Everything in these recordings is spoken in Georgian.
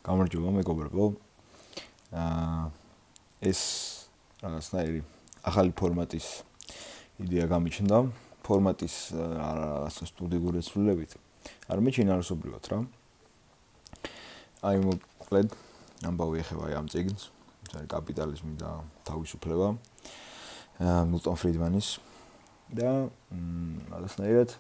გამარჯობა მეგობრებო. ეს რაღაცნაირი ახალი ფორმატის იდეა გამიჩნდა. ფორმატის რაღაც სტუდიური ცვლილებით. არამედ შინაარსობრივად რა. აი მოკლედ ამბავი ეხება ამ წიგნს, ეს არის კაპიტალიზმი და თავისუფლება. მილტონ ფრიდმანის და რაღაცნაირად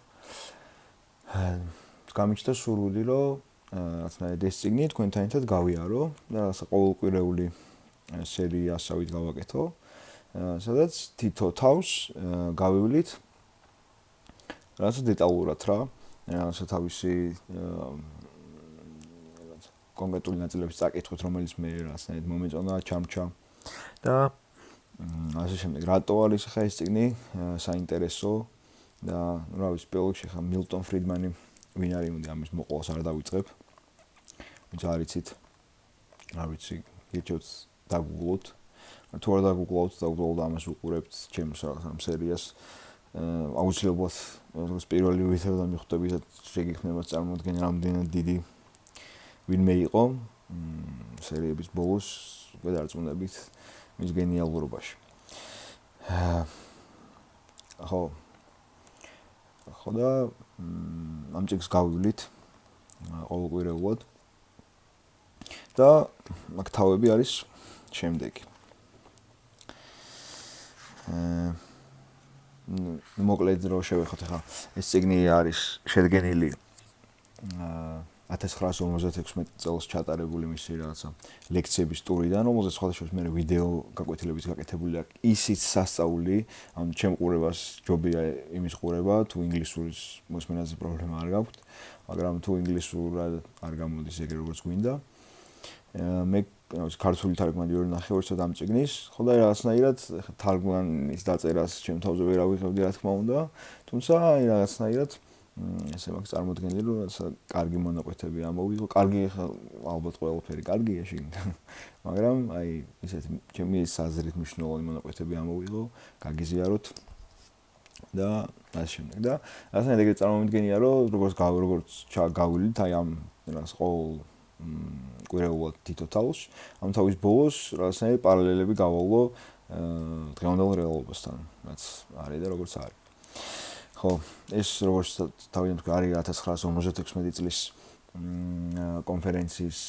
გამიჩნდა სურვილი, რომ რაღაცნაირად ეს წიგნი თქვენთან ერთად გავიარო და ყოველკვირეული სერიასავით გავაკეთო, სადაც თითო თავს გავივლით რაღაც დეტალურად რა, რაღაც თავისი კონკრეტული ნაწილების წაკითხოთ, რომელიც მე რაღაცნაირად მომეწონა, ჩამჩა და ასე შემდეგ. რატო არის ხა ეს წიგნი საინტერესო და რა ვიცი, პირველში ხა მილტონ ფრიდმანი ვინ არის, მოდი ამის მოყოლას არ დავიწყებ. ვინც არ იცით, არ ვიცი, გიჩვენოთ დაგუგლოთ. თუ არ დაგუგლოთ და უბრალოდ ამას უყურებთ ჩემს რაღაც სერიას, აუცილებლად როგორც პირველი ვიდეო და მიხვდებით, შეგიქმნებათ წარმოდგენა რამდენად დიდი ვინმე იყო სერიების ბოლოს უკვე დარწმუნებით მის გენიალურობაში. ხო და ამ წიგნს გავივლით ყოველკვირეულად და აქ თავები არის შემდეგი. მოკლედ რო შევეხოთ ახლა ეს წიგნი არის შედგენილი 1956 წელს ჩატარებული მისი რაღაცა ლექციების ტურიდან, რომელზეც სხვადასხვა მე ვიდეო გაკვეთილების გაკეთებული აქვს. ისიც სასწაული, ამ ჩემ ყურებას ჯობია იმის ყურება, თუ ინგლისურის მოსმენაზე პრობლემა არ გაქვთ, მაგრამ თუ ინგლისურად არ გამოდის ეგრე როგორც გვინდა. მე ქართული თარგმანი ვერ ნახევარსად ამ წიგნის, ხო და რაღაცნაირად თარგმანის დაწერას ჩემ თავზე ვერ ავიღებდი რა თქმა უნდა, თუმცა აი რაღაცნაირად ესე მაქვს წარმოდგენილი, რომ კარგი მონაკვეთები ამოვიღო, კარგი ალბათ ყველაფერი კარგია შიგნით, მაგრამ აი ისეთი ჩემი საზრით მნიშვნელოვანი მონაკვეთები ამოვიღო, გაგიზიაროთ და ასე შემდეგ. და რაღაცნაირად ეგრე წარმომიდგენია, რომ როგორც გავივლით აი ამ რაღაც ყოველ კვირეულად თითო თავს, ამ თავის ბოლოს რაღაცნაირად პარალელები გავალო დღევანდელ რეალობასთან, რაც არის და როგორც არის. ხო, ეს როგორც თავიდან თქვა არის 1956 წლის კონფერენციის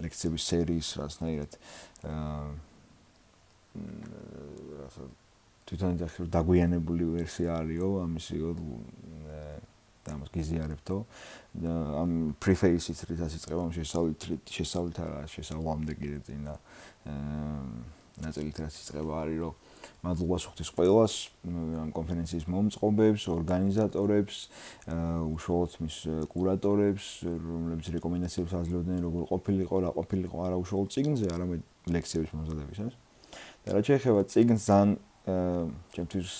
ლექციების სერიის რაღაცნაირად თვითონ დაგვიანებული ვერსია არისო, ამისი და ამას გიზიარებთო. ამ preface-ით რითაც იწყება, ამ შესავლით არა, შესავლამდე კიდე წინა ნაწილით რაც იწყება არის, რომ მადლობას ვუხდის ყველას, ამ კონფერენციის მომწყობებს, ორგანიზატორებს, უშუალოდ მის კურატორებს, რომლებიც რეკომენდაციებს აძლევდნენ, როგორ ყოფილიყო, რა ყოფილიყო არა უშუალოდ წიგნზე, არამედ ლექციების მომზადებისას. და რაც შეეხება წიგნს, ძალიან ჩემთვის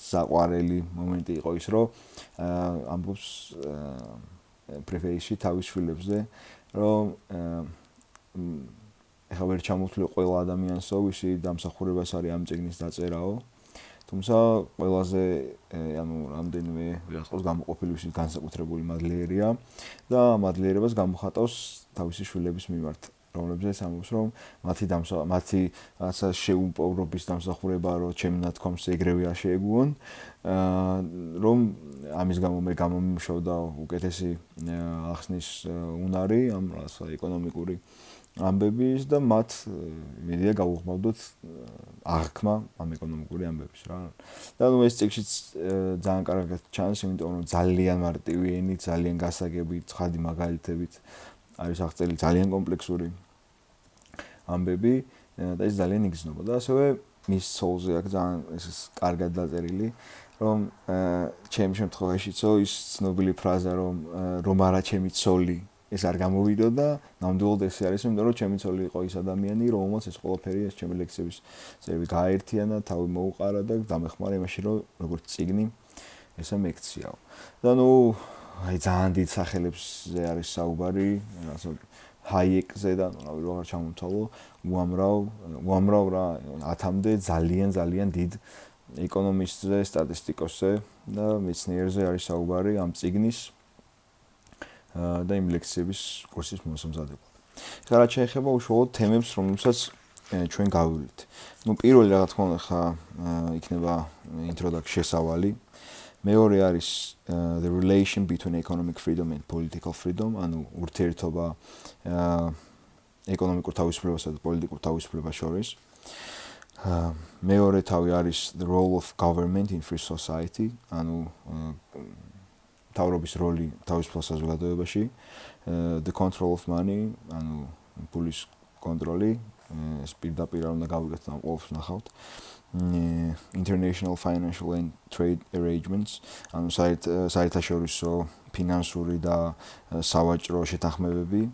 საყვარელი მომენტი იყო ის, რომ ამბობს preface-ში თავის შვილებზე, რომ ეხლა ვერ ჩამოთვლი ყველა ადამიანსო, ვისი დამსახურებას არის ამ წიგნის დაწერაო, თუმცა ყველაზე ანუ რამდენიმე ვიღაცას გამოყოფილი ვისი განსაკუთრებული მადლიერია და მადლიერებას გამოხატავს თავისი შვილების მიმართ, რომლებზეც ამბობს, რომ მათი რაღაცა შეუპოვრობის დამსახურება, რომ ჩემ ნათქვამს ეგრევე არ შეეგუონ, რომ ამის გამო მე გამომიმუშავდა უკეთესი ახსნის უნარი ამ რაღაცა ეკონომიკური ამბების და მათ მედია გავუხმავდოთ აღქმა ამ ეკონომიკური ამბების რა. და ნუ ეს წიგნშიც ძალიან კარგად ჩანს, იმიტომ რომ ძალიან მარტივი ენით, ძალიან გასაგები, ცხადი მაგალითებით არის აღწერილი ძალიან კომპლექსური ამბები და ეს ძალიან იგრძნობა. და ასევე მის ცოლზე აქვს ძალიან ეს კარგად დაწერილი, რომ ჩემ შემთხვევაშიცო ის ცნობილი ფრაზა რომ არა ჩემი ცოლი ეს არ გამოვიდო და ნამდვილად ეს არის, იმიტომ რომ ჩემი ცოლი იყო ის ადამიანი, რომელმაც ეს ყველაფერი ეს ჩემი ლექციების წევრი გააერთიანა, თავი მოუყარა და დამეხმარა იმაში, რომ როგორც წიგნი ესა მექციაო. და ნუ აი ძალიან დიდ სახელებზე არის საუბარი, ასე ჰაიეკზე და რავი რა ჩამოთვალო, უამრავ რა 10-მდე ძალიან დიდ ეკონომისტზე, სტატისტიკოსზე და მეცნიერზე არის საუბარი ამ წიგნის და იმ ლექციების კურსის მოსამზადებლად. ეხლა რაც შეეხება უშუალოდ თემებს, რომლებსაც ჩვენ გავივლით. პირველი რა თქმა უნდა ხა იქნება introduction შესავალი. მეორე არის the relation between economic freedom and political freedom, ანუ ურთიერთობა ეკონომიკურ თავისუფლებასა და პოლიტიკურ თავისუფლებას შორის. მეორე თავი არის the role of government in free society, ანუ თავრობის როლი თავისუფალ საზოგადოებაში, the control of money, ანუ პულის კონტროლი, ეს პირდაპირ არ უნდა გავიგოთ და ყოველთვის ნახავთ. International financial and trade arrangements, ანუ საერთაშორისო ფინანსური და სავაჭრო შეთანხმებები,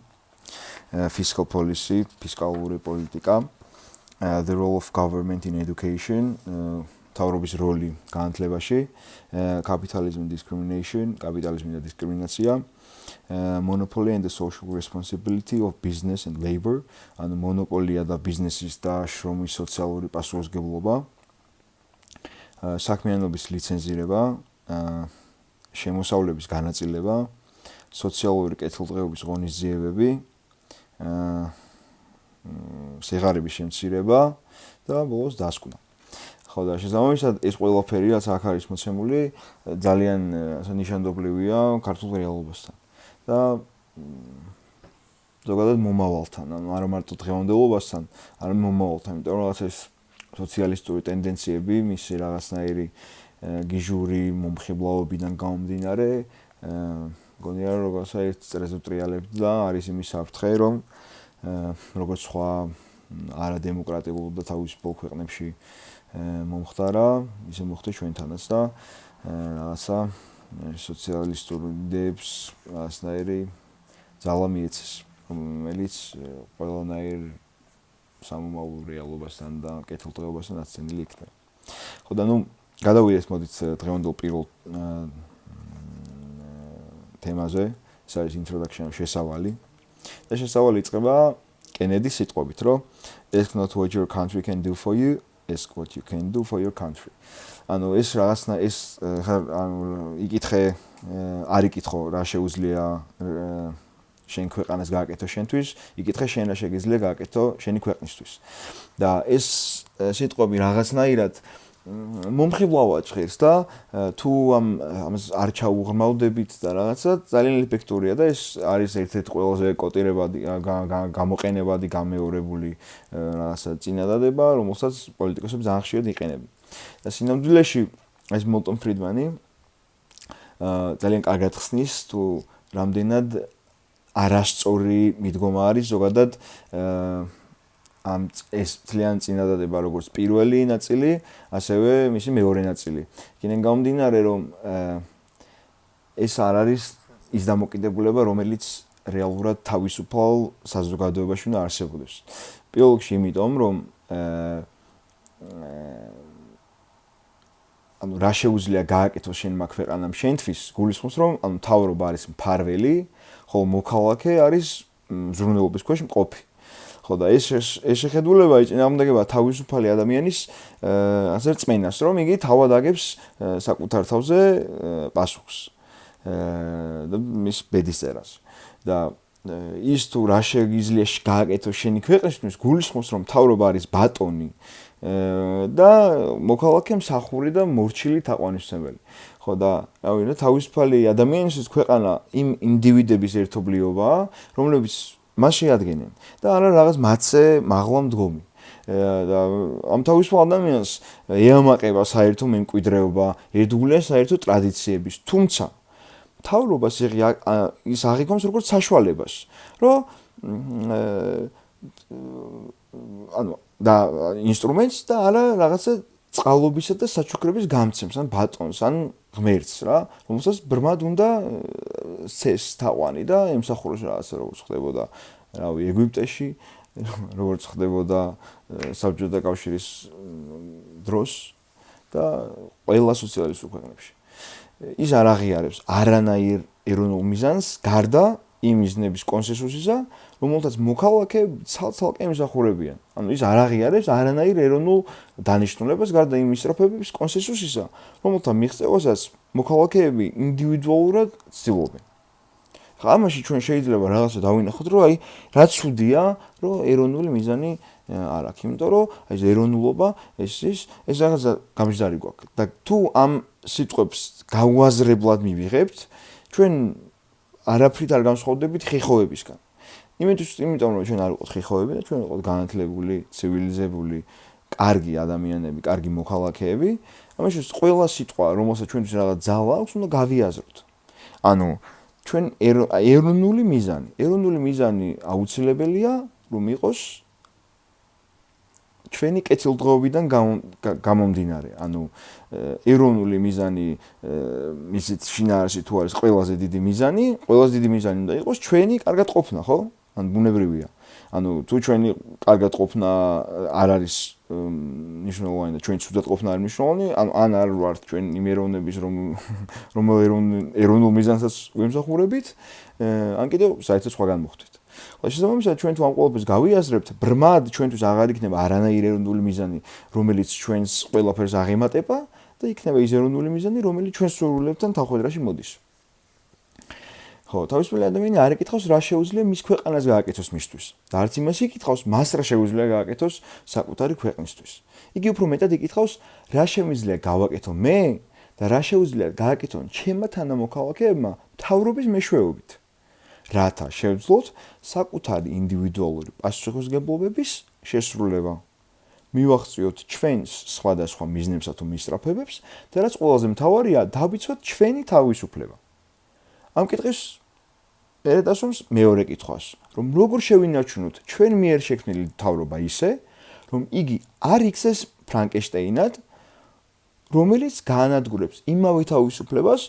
fiscal policy, ფისკალური პოლიტიკა, the role of government in education, თავრობის როლი განათლებაში, capitalism discrimination, კაპიტალიზმი და დისკრიმინაცია, monopoly and the social responsibility of business and labor, ანუ მონოპოლია და ბიზნესის და შრომის სოციალური პასუხისმგებლობა, საქმიანობის ლიცენზირება, შემოსავლების განაწილება, სოციალური კეთილდღეობის ღონისძიებები, სიღარიბის შემცირება და ბოლოს დასკვნა. ხო და შესაბამისად ეს ყველაფერი რაც აქ არის მოცემული ძალიან ნიშანდობლივია ქართულ რეალობასთან და ზოგადად მომავალთან, ანუ არა მარტო დღევანდელობასთან, არამედ მომავალთან, იმიტომ რომ რაღაც ეს სოციალისტური ტენდენციები, მისი რაღაცნაირი გიჟური მომხიბლაობიდან გამომდინარე, მგონია რომ როგორც ერთ წრეზე ტრიალებთ და არის იმის საფრთხე, რომ როგორც სხვა არადემოკრატიულ და თავისუფალ ქვეყნებში მომხდარა, ისე მოხდა ჩვენთანაც და რაღაცა სოციალისტურ იდეებს რაღაცნაირი ძალა მიეცეს, რომელიც ყველანაირ სამომავლო რეალობასთან და კეთილდღეობასთან აცენილი იქნება. ხო და გადავიდეთ მოდით დღევანდელ პირველ თემაზე, ეს არის introduction შესავალი. და შესავალი იწყება კენედის სიტყვებით, რომ ask not what your country can do for you, ask what you can do for your country. ანუ ეს რაღაცნა ეს ანუ იკითხე არ იკითხო რა შეუძლია შენ ქვეყანას გააკეთო შენთვის, იკითხე შენ რა შეგიძლია გააკეთო შენი ქვეყნისთვის. და ეს სიტყვები რაღაცნაირად მომხიბლავად ჭირს და თუ ამას არ ჩაუღრმავდებით და რაღაცა ძალიან ეფექტურია და ეს არის ერთ-ერთი ყველაზე კოტირებადი გამოყენებადი გამეორებული რაღაცა წინადადება, რომელსაც პოლიტიკოსები ძალიან ხშირად იყენებენ. და სინამდვილეში ეს მოლტონ ფრიდმანი ძალიან კარგად ხსნის თუ რამდენად არასწორი მიდგომა არის ზოგადად ამ ეს ძალიან წინადადება როგორც პირველი ნაწილი, ასევე მისი მეორე ნაწილი. იქიდან გამომდინარე, რომ ეს არ არის ის დამოკიდებულება, რომელიც რეალურად თავისუფალ საზოგადოებაში უნდა არსებობდეს. პირველ რიგში იმიტომ, რომ ანუ რა შეუძლია გააკეთოს შენმა ქვეყანამ შენთვის, გულისხმობს, რომ ანუ მთავრობა არის მფარველი, ხოლო მოქალაქე არის ზრუნველობის ქვეშ მყოფი. ხო და ეს შეხედულება იწინააღმდეგება თავისუფალი ადამიანის ასე რწმენას, რომ იგი თავად აგებს საკუთარ თავზე პასუხს და მის ბედისწერას. და ის თუ რა შეგიძლია გააკეთოს შენი ქვეყნისთვის, გულისხმობს, რომ მთავრობა არის ბატონი და მოქალაქე მსახური და მორჩილი თაყვანისმცემელი. ხო და რავი, თავისუფალი ადამიანის ქვეყანა იმ ინდივიდების ერთობლიობაა, რომლებიც მას შეადგენენ და არა რაღაც მათზე მაღლა მდგომი. და ამ თავისუფალ ადამიანს ეამაყება საერთო მემკვიდრეობა, ერთგულიან საერთო ტრადიციების, თუმცა მთავრობას ის აღიქვამს როგორც საშუალებას, რომ ანუ და ინსტრუმენტს და არა რაღაცა წყალობისა და საჩუქრების გამცემს, ან ბატონს, ან ღმერთს რა, რომელსაც ბრმად უნდა სცეს თაყვანი და ემსახუროს რაღაცა როგორც ხდებოდა, რავი, ეგვიპტეში, როგორც ხდებოდა საბჭოთა კავშირის დროს და ყველა სოციალისტურ ქვეყნებში. ის არ აღიარებს არანაირ ეროვნულ მიზანს გარდა იმ მიზნების კონსენსუსისა, რომელთაც მოქალაქეები ცალ-ცალკე ემსახურებიან. ანუ ის არ აღიარებს არანაირ ეროვნულ დანიშნულებას გარდა იმ ისტროფების კონსენსუსისა, რომელთა მიღწევასაც მოქალაქეები ინდივიდუალურად ცდილობენ. ამაში ჩვენ შეიძლება რაღაცა დავინახოთ, რომ აი რაც უდია, რომ ეროვნული მიზანი არ აქვს, იმიტომ რომ აი ეს ეროვნულობა ეს რაღაცა გამჯდარი გვაქვს. და თუ ამ სიტყვებს გაუაზრებლად მივიღებთ, ჩვენ არაფრით არ განსხვავდებით ხიხოებისგან. იმიტომ რომ ჩვენ არ ვიყოთ ხიხოები და ჩვენ ვიყოთ განათლებული, ცივილიზებული, კარგი ადამიანები, კარგი მოქალაქეები, ამაშიც ყველა სიტყვა, რომელსაც ჩვენთვის რაღაც ძალა აქვს, უნდა გავიაზროთ. ანუ ჩვენ ეროვნული მიზანი აუცილებელია, რომ იყოს ჩვენი კეთილდღეობიდან გამომდინარე. ანუ ეროვნული მიზანი მისით შინაარსი თუ არის ყველაზე დიდი მიზანი უნდა იყოს ჩვენი კარგად ყოფნა, ხო? ან ბუნებრივია. ანუ თუ ჩვენი კარგად ყოფნა არ არის მნიშვნელოვანი და ჩვენი ცუდად ყოფნა არ მნიშვნელოვანი, ან არ ვართ ჩვენ იმ ეროვნების რომ ეროვნულ მიზანსაც ვემსახურებით, ან კიდევ საერთოდ სხვაგან მოხდით. ხოლო შესაბამისად ჩვენ თუ ამ ყველაფერს გავიაზრებთ, ბრმად ჩვენთვის აღარ იქნება არანაირი ეროვნული მიზანი, რომელიც ჩვენს ყველაფერს აღემატება და იქნება ის ეროვნული მიზანი, რომელიც ჩვენს სურვილებთან თანხმდროში მოდის. ხო, თავისუფალი ადამიანი არ ეკითხავს რა შეუძლია მის ქვეყანას გააკეთოს მისთვის. და არც იმას იკითხავს, მას რა შეუძლია გააკეთოს საკუთარი ქვეყნისთვის. იგი უფრო მეტად იკითხავს, რა შემიძლია გავაკეთო მე და რა შეუძლია გააკეთონ ჩემმა თანამოქალაქეებმა მთავრობის მეშვეობით. რათა შევძლოთ საკუთარი ინდივიდუალური პასუხისმგებლობების შესრულება. მივახციოთ ჩვენს სხვადასხვა მიზნებსა თუ მისწრაფებებს და რაც ყველაზე მთავარია, დავიცვათ ჩვენი თავისუფლება. ამ კითხვის მერე დასვამს მეორე კითხვას, რომ როგორ შევინარჩუნოთ ჩვენ მიერ შექმნილი მთავრობა ისე, რომ იგი არ იქცეს ფრანკენშტეინად, რომელიც გაანადგურებს იმავე თავისუფლებას,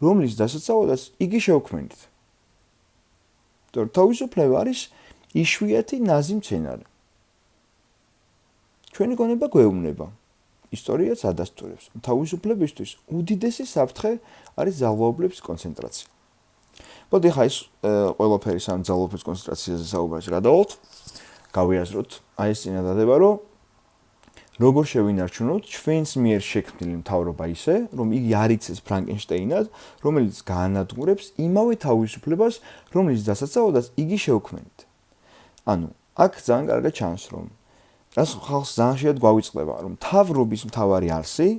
რომლის დასაცავადაც იგი შევქმნით. თავისუფლება არის იშვიათი ნაზი მცენარე. ჩვენი გონება გვეუბნება. ისტორიაც ადასტურებს. თავისუფლებისთვის უდიდესი საფრთხე არის ძალაუფლების კონცენტრაცია. მოდი ხა ეს ყველაფერი სამ ძალაუფლების კონცენტრაციაზე საუბარს გადავალთ. გავიაზროთ აი ეს წინადადება, რომ როგორ შევინარჩუნოთ ჩვენს მიერ შექმნილი მთავრობა ისე, რომ იგი არ იქცეს ფრანკენშტეინად, რომელიც გაანადგურებს იმავე თავისუფლებას, რომლის დასაცავადაც იგი შევქმნით. ანუ, აქ ძალიან კარგად ჩანს, რომ რას ხალხს ძალიან შეად გვავიწყდება, რომ მთავრობის მთავარი არსი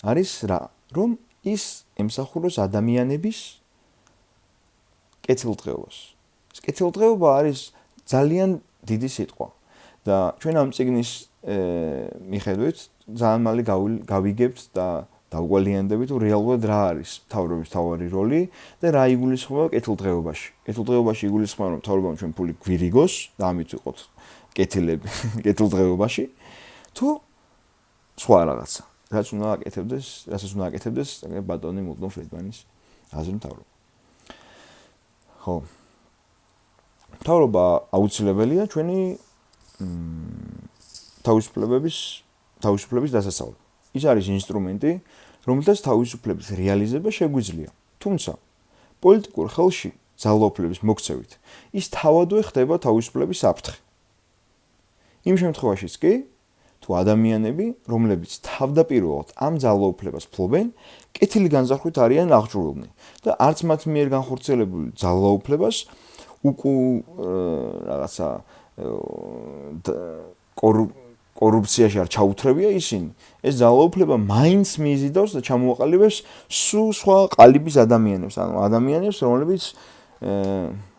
არის რა? რომ ის ემსახუროს ადამიანების კეთილდღეობას. ეს კეთილდღეობა არის ძალიან დიდი სიტყვა და ჩვენ ამ წიგნის მიხედვით ძალიან მალე გავიგებთ და დავგვალიანდებით, რომ რეალურად რა არის მთავრობის მთავარი როლი და რა იგულისხმება კეთილდღეობაში. კეთილდღეობაში იგულისხმება, რომ მთავრობამ ჩვენ ფული გვირიგოს და ამით ვიყოთ კეთილები კეთილდღეობაში, თუ სხვა რაღაცა. რაც უნდა აკეთებდეს ბატონი მილტონ ფრიდმანის აზრით მთავრობა. ხო. მთავრობა აუცილებელია ჩვენი თავისუფლების დასაცავად. ის არის ინსტრუმენტი, რომელთაც თავისუფლების რეალიზება შეგვიძლია. თუმცა, პოლიტიკურ ხელში ძალაუფლების მოქცევით, ის თავადვე ხდება თავისუფლების საფრთხე. იმ შემთხვევაშიც კი, თუ ადამიანები, რომლებიც თავდაპირველად ამ ძალაუფლებას ფლობენ, კეთილი განზრახვით არიან აღჭურვილნი და არც მათ მიერ განხორციელებული ძალაუფლებას რაღაცა კორუფციაში არ ჩაუთრებია ისინი. ეს ძალაუფლება მაინც მიიზიდავს და ჩამოაყალიბებს სულ სხვა ყალიბის ადამიანებს, ანუ ადამიანებს, რომლებიც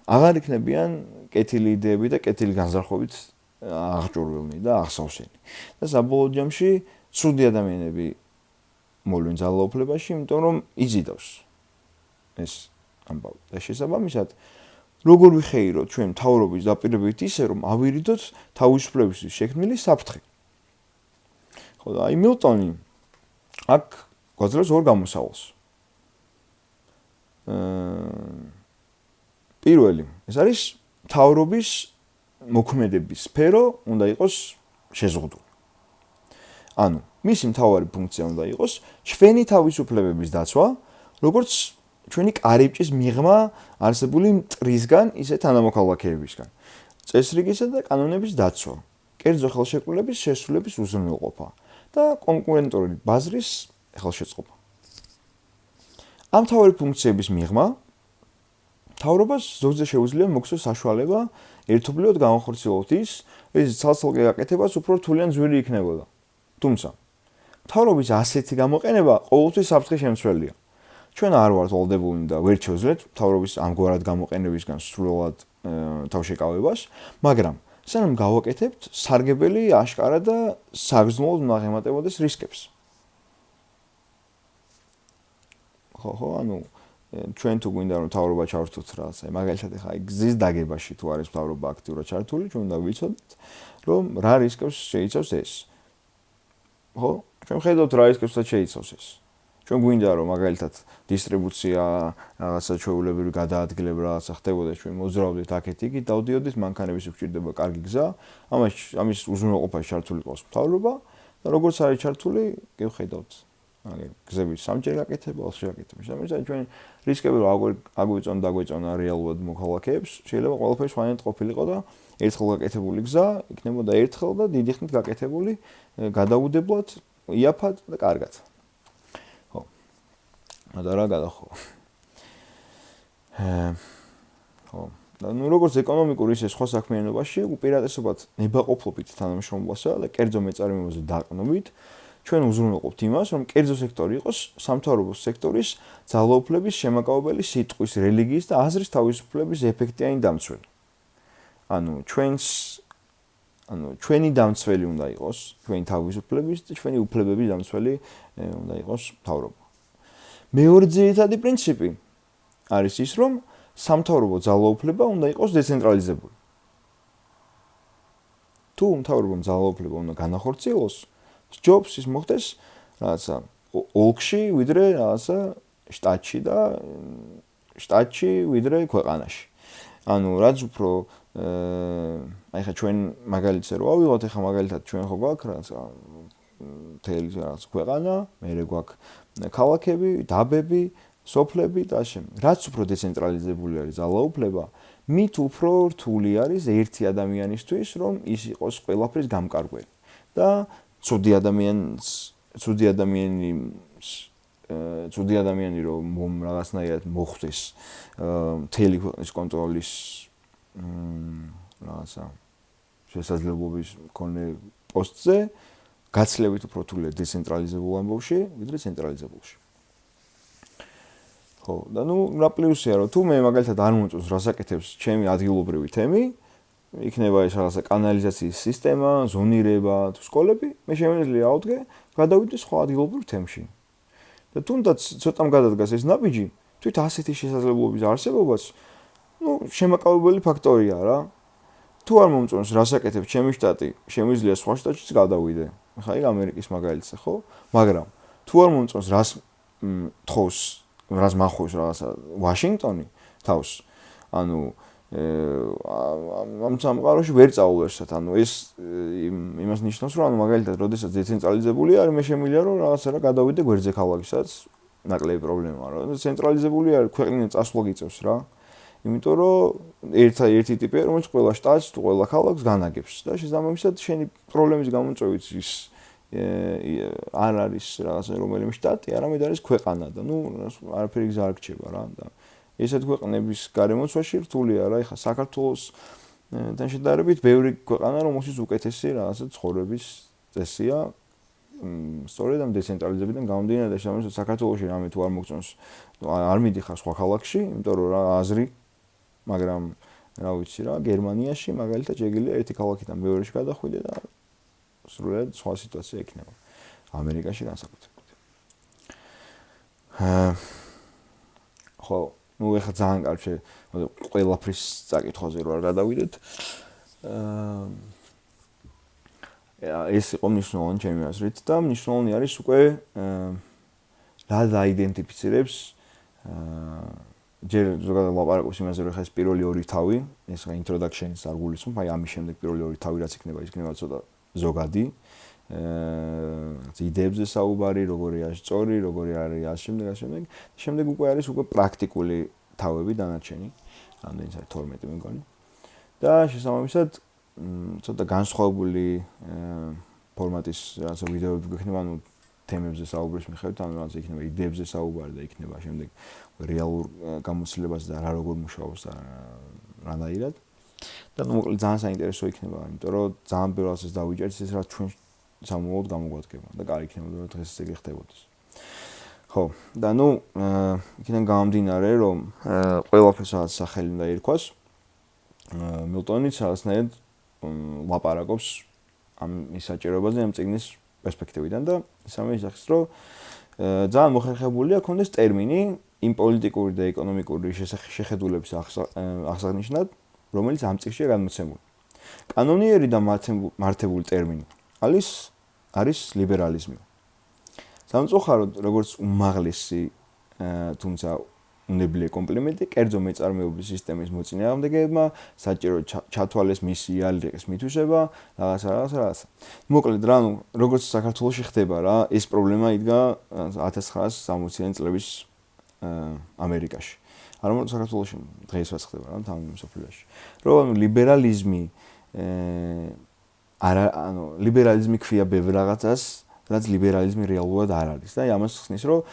აღარ იქნებიან კეთილი იდეები და კეთილი განზრახვებით აღჭურვილნი და აღსავსენი. და საბოლოო ჯამში ცუდი ადამიანები მოვლენ ძალაუფლებაში, იმიტომ რომ იზიდავს ეს ამბავი. და შესაბამისად როგორ ვიხეიროთ ჩვენ მთავრობის დაპირებებით ისე, რომ ავირიდოთ თავისუფლებისთვის შექმნილი საფრთხე. ხო და აი მილტონი აქ გვაძლევს ორ გამოსავალს. პირველი, ეს არის მთავრობის მოქმედების სფერო უნდა იყოს შეზღუდული. ანუ, მისი მთავარი ფუნქცია უნდა იყოს ჩვენი თავისუფლებების დაცვა, როგორც ჩვენი კარიბჭის მიღმა არსებული მტრისგან, ისე თანამოქალაქეებისგან. წესრიგისა და კანონების დაცვა, კერძო ხელშეკრულების შესრულების უზრუნველყოფა და კონკურენტული ბაზრის ხელშეწყობა. ამ მთავარი ფუნქციების მიღმა მთავრობას ზოგადად შეუძლია მოგცეს საშუალება ერთობლივად განახორციელოთ ის ცალ-ცალკე გაკეთებას უფრო რთულიან ძვირი იქნებოდა. თუმცა მთავრობის ასეთი გამოყენება ყოველთვის საფრთხე შემცველია. ჩვენ არ ვართ ვალდებულნი და ვერ შევძლებთ მთავრობის ამგვარად გამოყენებისგან სრულად თავშეკავებას, მაგრამ სანამ გავაკეთებთ, სარგებელი აშკარა და საგრძნობლად უნდა აღემატებოდეს რისკებს. ხო, ანუ ჩვენ თუ გვინდა რომ მთავრობა ჩავერთოთ რაღაცა, მაგალითად ახლა გზის დაგებაში თუ არის მთავრობა აქტიურად ჩართული, ჩვენ უნდა ვიცოდეთ, რომ რა რისკებს შეიცავს ეს. ხო? ჩვენ ხედავთ რა რისკებსაც შეიცავს ეს. ჩვენ გვინდა რომ მაგალითად დისტრიბუცია რაღაცა ჩვეულებრივი გადაადგილება რაღაცა ხდებოდა, ჩვენ მოძრაობდით აქეთ-იქით, დავდიოდით, მანქანების უჭირდება კარგი გზა, ამის უზრუნველყოფაში ჩართული ყავს მთავრობა და როგორც არის ჩართული, გეხედავთ. გზების სამჯერ გაკეთება, ოთხჯერ გაკეთება. შემიძლია ჩვენ რისკები აგვიწონ და აგვეწონა რეალურად მოქალაქეებს, შეიძლება ყველაფერი სხვანაირად ყოფილიყო და ერთხელ გაკეთებული გზა იქნებოდა ერთხელ და დიდი ხნით გაკეთებული გადაუდებლად, იაფად და კარგად. ხო. და რა გადახო. ხო. და ნუ როგორც ეკონომიკური ისე სხვა საქმიანობაში უპირატესობად ნებაყოფლობით თანამშრომლობასა და კერძო მეწარმეობაზე დაყნობით ჩვენ უზრუნველყოფთ იმას, რომ კერძო სექტორი იყოს სამთავრობო სექტორის ძალაუფლების შემაკავებელი სიტყვის, რელიგიის და აზრის თავისუფლების ეფექტიანი დამცველი. ჩვენი დამცველი უნდა იყოს, ჩვენი თავისუფლების და ჩვენი უფლებების დამცველი უნდა იყოს მთავრობა. მეორე ძირითადი პრინციპი არის ის, რომ სამთავრობო ძალაუფლება უნდა იყოს დეცენტრალიზებული. თუ მთავრობამ ძალაუფლება უნდა განახორციელოს, ჯობს ის მოხდეს რაღაცა ოლქში, ვიდრე რაღაცა შტატში, ვიდრე ქვეყანაში. ანუ რაც უფრო აი ხა ჩვენ მაგალითზე რო ავიღოთ, ხა მაგალითად ჩვენ ხო გვაქვს რაღაცა მთელი რაღაც ქვეყანა, მერე გვაქვს ქალაქები, დაბები, სოფლები და შემდეგ. რაც უფრო დეცენტრალიზებული არის ძალაუფლება, მით უფრო რთული არის ერთი ადამიანისთვის, რომ ის იყოს ყველაფრის გამკარგველი. და ცუდი ადამიანი რომ რაღაცნაირად მოხდეს მთელი ქვეყნის კონტროლის რაღაცა შესაძლებლობის მქონე პოსტზე, გაცილებით უფრო რთულია დეცენტრალიზებულ ამბავში, ვიდრე ცენტრალიზებულში. ხო, და ნუ რა პლუსია, რომ თუ მე მაგალითად არ მომწონს რას აკეთებს ჩემი ადგილობრივი თემი, იქნება ეს რაღაცა კანალიზაციის სისტემა, ზონირება თუ სკოლები, მე შემიძლია ავდგე, გადავიდე სხვა ადგილობრივ თემში. და თუნდაც ცოტამ გადადგას ეს ნაბიჯი, თვით ასეთი შესაძლებლობის არსებობას, შემაკავებელი ფაქტორია რა. თუ არ მომწონს რას აკეთებს ჩემი შტატი, შემიძლია სხვა შტატშიც გადავიდე. ხა იქ ამერიკის მაგალითზე, ხო? მაგრამ თუ არ მომწონს რას მახავს რაღაცა ვაშინგტონი თავს, ანუ ამ სამყაროში ვერ წაულერსად, ანუ ეს იმას ნიშნავს, რომ მაგალითად, როდესაც დეცენტრალიზებული არის, მე შემიძლია რომ რაღაცა რა გადავიდე გვერდზე ქალაქისაც, ნაკლები პრობლემაა, რომ ცენტრალიზებული არის, ქვეყნიდან წასვლა გიწევს რა. იმიტომ რომ ერთი ტიპია, რომელიც ყველა შტატს თუ ყველა ქალაქს განაგებს და შესაბამისად შენი პრობლემის გამოწვევით ის არ არის რაღაცა რომელიმე შტატი, არამედ არის ქვეყანა და არაფერი გზა არ რჩება რა და ესეთ ქვეყნების გარემოცვაში რთულია რა, ეხლა საქართველოსთან შედარებით ბევრი ქვეყანა, რომელშიც უკეთესი რაღაცა ცხოვრების წესია, სწორედ ამ დეცენტრალიზებიდან გამომდინარე და შესაბამისად საქართველოში რამე თუ არ მოგწონს, არ მიდიხარ სხვა ქალაქში, იმიტომ რომ რა აზრი, მაგრამ რა ვიცი რა, გერმანიაში მაგალითად შეგიძლია ერთი ქალაქიდან მეორეში გადახვიდე და სრულად სხვა სიტუაცია იქნება. ამერიკაში განსაკუთრებით. ხო, ეხლა ძალიან კარგი ყველაფრის წაკითხვაზე რო არ გადავიდეთ. ეს იყო მნიშვნელოვანი ჩემი აზრით და მნიშვნელოვანი არის უკვე რა დაიდენტიფიცირებს ჯერ ზოგადად ლაპარაკობს იმაზე, რომ ხა ეს პირველი ორი თავი, ეს რა introduction-ის არ გულისხმობ, აი ამის შემდეგ პირველი ორი თავი რაც იქნება, ის იქნება ცოტა ზოგადი. იდეებზე საუბარი, როგორი არის სწორი, როგორი არის ამ შემდეგ უკვე არის უკვე პრაქტიკული თავები დანარჩენი, ამდენიც არის 12 მეგონი. და შესაბამისად ცოტა განსხვავებული ფორმატის რაღაცა ვიდეოები გვექნება, ანუ თემებზე საუბრის მიხედვით, ანუ რაც იქნება იდეებზე საუბარი და იქნება შემდეგ რეალურ გამოცდილებაზე და რა როგორ მუშაობს და რანაირად. და მოკლედ ძალიან საინტერესო იქნება, იმიტომ რომ ძალიან ბევრს ეს დავიჭერთ ის რაც ჩვენ სამოოდ გამოგვადგება და კარგი იქნება რომ დღეს ესე გეხდებოდეს. ხო, და იქიდან გამომდინარე, რომ ყველაფერს რაღაც სახელი უნდა ერქვას, მილტონიც რაღაცნაირად ლაპარაკობს ამ ისაჭიროებაზე ამ წიგნის პერსპექტივიდან და ისამე ისახის, რომ ძალიან მოხერხებულია ქონდეს ტერმინი იმ პოლიტიკური და ეკონომიკური შეხედულების აღსანიშნად, რომელიც ამ წიგნშია გადმოცემული. კანონიერი და მართებული ტერმინი არის ლიბერალიზმი. სამწუხაროდ, როგორც უმაღლესი, თუმცა უნებლიე კომპლიმენტი კერძო მეწარმეობის სისტემის მოწინააღმდეგეებმა საჭირო ჩათვალეს მისი იალიყის მითვისება, რაღაცა. მოკლედ რა, როგორც საქართველოში ხდება რა, ეს პრობლემა იდგა 1960-იან წლების ამერიკაში. არ მომწონს საქართველოში დღესაც ხდება რა, თავი მსოფლიოში. რომ ლიბერალიზმი ლიბერალიზმი ქვია ბევრ რაღაცას, რაც ლიბერალიზმი რეალურად არ არის და ამას ხსნის, რომ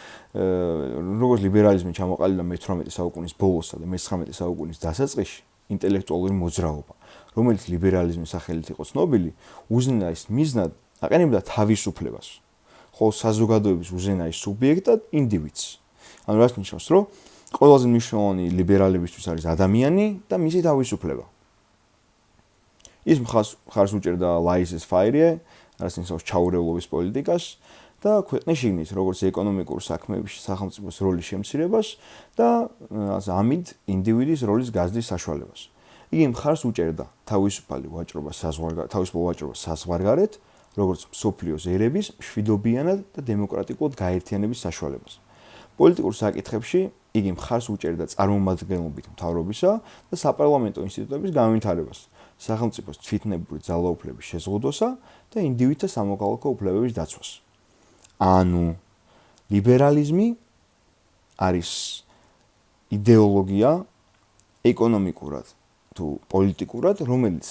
როგორც ლიბერალიზმი ჩამოყალიბდა მე-18 საუკუნის ბოლოსა და მე-19 საუკუნის დასაწყისში, ინტელექტუალური მოძრაობა, რომელიც ლიბერალიზმის სახელით იყო ცნობილი, უზენაეს მიზნად აყენებდა თავისუფლებას, ხოლო საზოგადოების უზენაეს სუბიექტად ინდივიდს. ანუ რაც ნიშნავს, რომ ყველაზე მნიშვნელოვანი ლიბერალებისთვის არის ადამიანი და მისი თავისუფლება. ის მხარს უჭერდა laissez-faire, რაც ნიშნავს ჩაურევლობის პოლიტიკას და ქვეყნის შიგნით, როგორც ეკონომიკურ საქმეებში სახელმწიფოს როლის შემცირებას და ამით ინდივიდის როლის გაზრდის საშუალებას. იგი მხარს უჭერდა თავისუფალ ვაჭრობას საზღვარგარეთ, როგორც მსოფლიოს ერების მშვიდობიანად და დემოკრატიკულად გაერთიანების საშუალებას. პოლიტიკურ საკითხებში იგი მხარს უჭერდა წარმომადგენლობით მთავრობისა და საპარლამენტო ინსტიტუტების განვითარებას, სახელმწიფოს თვითნებური ძალაუფლების შეზღუდვასა და ინდივიდთა სამოქალაქო უფლებების დაცვას. ანუ ლიბერალიზმი არის იდეოლოგია ეკონომიკურად თუ პოლიტიკურად, რომელიც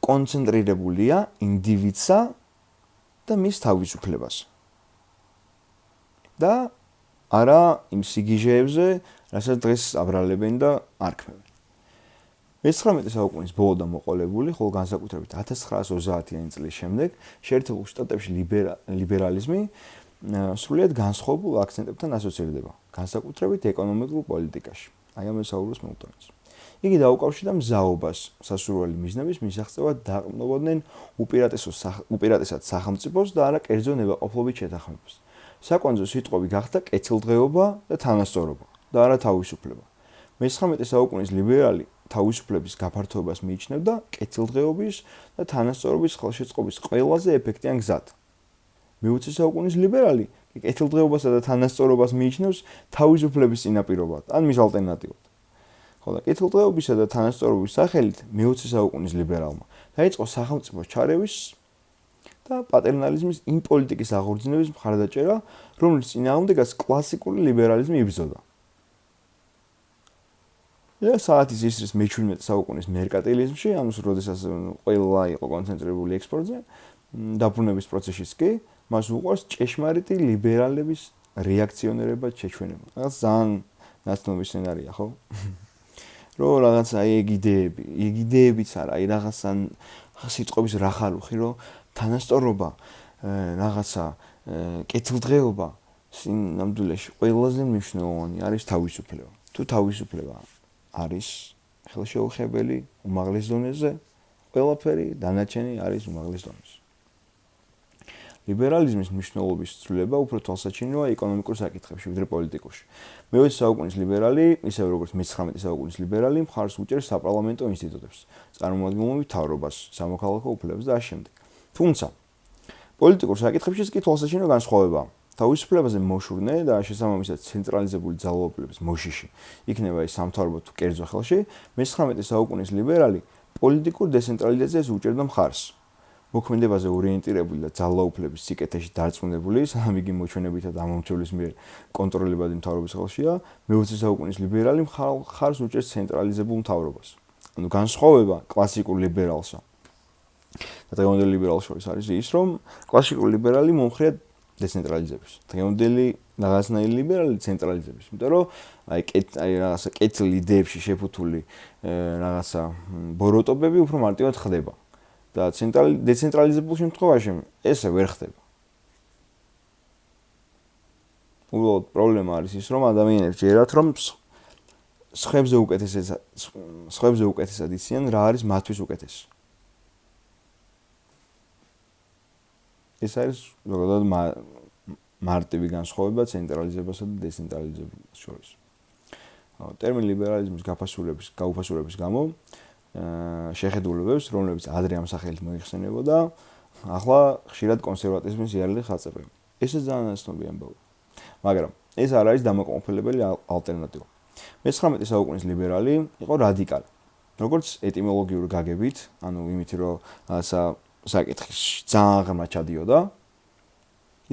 კონცენტრირებულია ინდივიდსა და მის თავისუფლებაზე. და არა იმ სიგიჟეებზე, რასაც დღეს აბრალებენ და არქმევენ. მე-19 საუკუნის ბოლოდან მოყოლებული, ხოლო განსაკუთრებით 1930-იანი წლის შემდეგ შეერთებულ შტატებში ლიბერალიზმი სრულიად განსხვავებულ აქცენტებთან ასოცირდება, განსაკუთრებით ეკონომიკურ პოლიტიკაში. აი ამ საუბრობს მილტონიც. იგი დაუკავშირდა მზაობას სასურველი მიზნების მისაღწევად დაყრდნობოდნენ უპირატესად სახელმწიფოს და არა კერძო ნებაყოფლობით შეთანხმებას. საკვანძო სიტყვები გახდა კეთილდღეობა და თანასწორობა და არა თავისუფლება. მე-19 საუკუნის ლიბერალი თავისუფლების გაფართოებას მიიჩნევდა კეთილდღეობის და თანასწორობის ხელშეწყობის ყველაზე ეფექტიან გზად. მე-20 საუკუნის ლიბერალი კეთილდღეობასა და თანასწორობას მიიჩნევს თავისუფლების წინაპირობად, ან მის ალტერნატივად. ხოლო კეთილდღეობისა და თანასწორობის სახელით მე-20 საუკუნის ლიბერალმა დაიწყო სახელმწიფოს ჩარევის და პატერნალიზმის იმ პოლიტიკის აღორძინების მხარდაჭერა, რომლის წინააღმდეგაც კლასიკური ლიბერალიზმი იბრძოდა. და საათის ისრის მე-17 საუკუნის მერკანტილიზმში, ანუ როდესაც ყველა იყო კონცენტრირებული ექსპორტზე, დაბრუნების პროცესშიც კი, მას უყვარს ჭეშმარიტი ლიბერალების რეაქციონერებად შეჩვენება. რაღაც ძალიან ნაცნობი სცენარია, ხო? რომ რაღაც აი იდეებიც არა, აი რაღაცა სიტყვების რახარუხი, რომ თანასწორობა, რაღაცა კეთილდღეობა, ნამდვილად ყველაზე მნიშვნელოვანი არის თავისუფლება. თუ თავისუფლება არის ხელშეუხებელი უმაღლეს დონეზე, ყველაფერი დანარჩენი არის უმაღლეს დონეზე. ლიბერალიზმის მნიშვნელობის ცვლილება უფრო თვალსაჩინოა ეკონომიკურ საკითხებში, ვიდრე პოლიტიკურში. მე-20 საუკუნის ლიბერალი, ისევე როგორც მე-19 საუკუნის ლიბერალი, მხარს უჭერს საპარლამენტო ინსტიტუტებს, წარმომადგენლობით მთავრობას, სამოქალაქო უფლებებს და ამავდროულად. თუმცა, პოლიტიკურ საკითხებშიც კი თვალსაჩინო განსხვავებაა. თავისუფლებაზე მოშურნე და შესაბამისად ცენტრალიზებული ძალაუფლების მოშიში იქნება ის სამთავრობო თუ კერძო ხელში, მე-19 საუკუნის ლიბერალი პოლიტიკურ დეცენტრალიზაციას უჭერდა მხარს. მოქმედებაზე ორიენტირებული და ძალაუფლების სიკეთეში დარწმუნებული, სანამ იგი მოჩვენებითა და ამომრჩევლის მიერ კონტროლებადი მთავრობის ხელშია, მე-20 საუკუნის ლიბერალი მხარს უჭერს ცენტრალიზებულ მთავრობას. ანუ განსხვავება კლასიკურ ლიბერალსა და დღევანდელი ლიბერალ შორის არის ის, რომ კლასიკური ლიბერალი მომხრეა დეცენტრალიზების. დღევანდელი რაღაცნაირი ლიბერალი ცენტრალიზების. იმიტომ რომ აი რაღაცა კეთილ იდეებში შეფუთული რაღაცა ბოროტობები უფრო მარტივად ხდება. და დეცენტრალიზებულ შემთხვევაში ესე ვერ ხდება. უბრალოდ პრობლემა არის ის, რომ ადამიანებს ჯერათ, რომ სხვებზე უკეთესად იციან, რა არის მათთვის უკეთესი. ეს არის ზოგადად მარტივი განსხვავება ცენტრალიზებასა და დეცენტრალიზებას შორის. ტერმინ ლიბერალიზმის გაუფასურების გამო შეხედულებებს, რომლებიც ადრე ამ სახელით მოიხსენებოდა, ახლა ხშირად კონსერვატიზმის იარაღი ხაწებები. ესე ძალიან ცნობილი ამბავია. მაგრამ ეს არ არის დამაკმაყოფილებელი ალტერნატივა. მე-19 საუკუნის ლიბერალი იყო რადიკალი. როგორც ეტიმოლოგიური გაგებით, ანუ იმით, რომ საკითხის ძალიან ღრმა ჩადიოდა,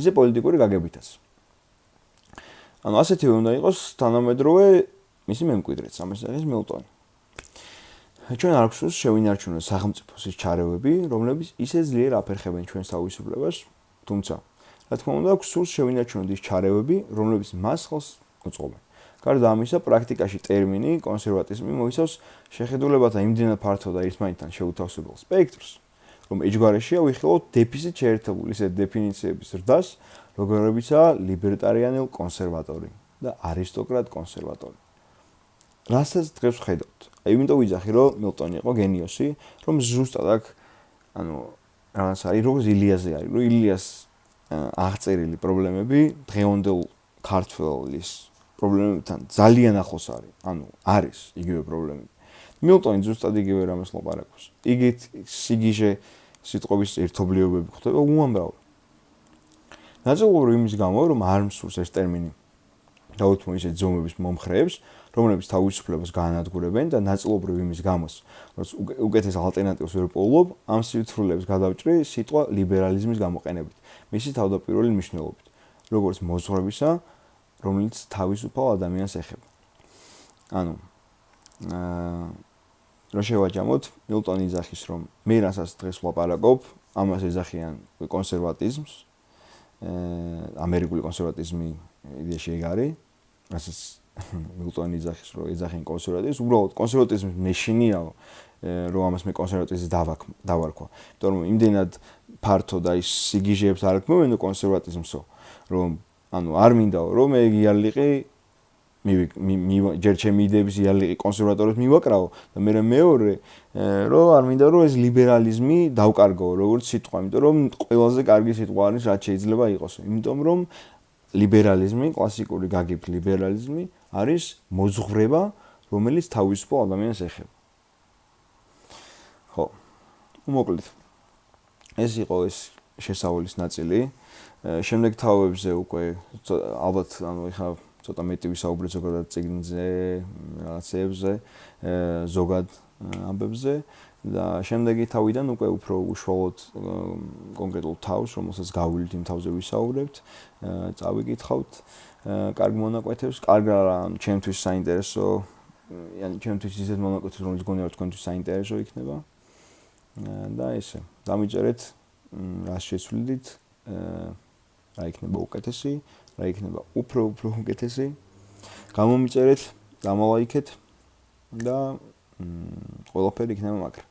ისე პოლიტიკური გაგებითაც. ანუ ასეთივე უნდა იყოს თანამედროვე მისი მემკვიდრეც, ამას არის მილტონი. ჩვენ არ გვსურს შევინარჩუნოთ სახელმწიფოს ის ჩარევები, რომლებიც ისე ძლიერ აფერხებენ ჩვენს თავისუფლებას, თუმცა, რა თქმა უნდა, გვსურს შევინარჩუნოთ ის ჩარევები, რომლებიც მას ხელს უწყობენ. გარდა ამისა, პრაქტიკაში ტერმინი კონსერვატიზმი მოიცავს შეხედულებათა იმდენად ფართო და ერთმანეთთან შეუთავსებელ სპექტრს, რომ ეჯგარეშია ვიხილოთ დეფიციტ შეერთებული ისეთ დეფინიციების ზრდას, როგორებიცაა ლიბერტარიანელ კონსერვატორი და არისტოკრატ კონსერვატორი. რასაც დღეს ვხედავთ. აი, იმიტომ ვიძახი, რომ მილტონი იყო გენიოსი, რომ ზუსტად აქ, რაღაც არის, როგორც ილიაზე არის, რომ ილიას აღწერილი პრობლემები დღევანდელ ქართველის პრობლემებთან ძალიან ახლოს არის. არის იგივე პრობლემები. მილტონი ზუსტად იგივე რამეს ლაპარაკობს. იგივე სიგიჟე სიტყვების ერთობლიობები ხდება უამრავი. ნაწილობრივ იმის გამო, რომ არ მსურს ეს ტერმინი დაუთმო ისეთ ზომების მომხრეებს, რომლებიც თავისუფლებას გაანადგურებენ და ნაწილობრივ იმის გამოს, რომ უკეთეს ალტერნატივას ვერ პოულობ, ამ სიტყვილებს გადავჭრი სიტყვა ლიბერალიზმის გამოყენებით, მისი თავდაპირველი მნიშვნელობით, როგორც მოძღვრებისა, რომელიც თავისუფალ ადამიანს ეხება. რო შევაჯამოთ, მილტონი იძახის, რომ მე რასაც დღეს ვლაპარაკობ, ამას ეძახიან კონსერვატიზმს, ამერიკული კონსერვატიზმი იდეაში ეგ არის, რასაც მილტონი იძახის, რომ ეძახიან კონსერვატიზმს, უბრალოდ კონსერვატიზმის მეშინია, რომ ამას მე კონსერვატიზმის დავარქვა. იმიტომ რომ იმდენად ფართო და ის სიგიჟეებს არ გმოვენო კონსერვატიზმსო, რომ არ მინდაო, რომ მე იარლიყი ჯერ ჩემი იდეების იარლიყი კონსერვატორებს მივაკრავო და მე მეორე რომ არ მინდა რომ ეს ლიბერალიზმი დავკარგო როგორც სიტყვა, იმიტომ რომ ყველაზე კარგი სიტყვა არის რაც შეიძლება იყოს. იმიტომ რომ ლიბერალიზმი, კლასიკური გაგებით ლიბერალიზმი არის მოძღვრება, რომელიც თავისუფალ ადამიანს ეხება. ხო. მოკლედ. ეს იყო ეს შესავლის ნაწილი. შემდეგ თაობებზე უკვე ალბათ ეხლა ცოტა მეტი ვისაუბრეთ ზოგადად წიგნზე, რაღაცებზე, ზოგად ამბებზე და შემდეგი თავიდან უკვე უფრო უშუალოდ კონკრეტულ თავს, რომელსაც გავვილით იმ თავზე ვისაუბრებთ, წავიკითხავთ კარგ მონაკვეთებს, კარგ ჩემთვის საინტერესო, ჩემთვის ისეთ მონაკვეთებს, რომელიც გონია რომ თქვენთვის საინტერესო იქნება. და ესე, დამიწერეთ, რას შეცვლით, რა იქნება უკეთესი, რა იქნება უფრო უკეთესი. გამომიწერეთ, დამალაიქეთ და ყველაფერი იქნება მაგრა.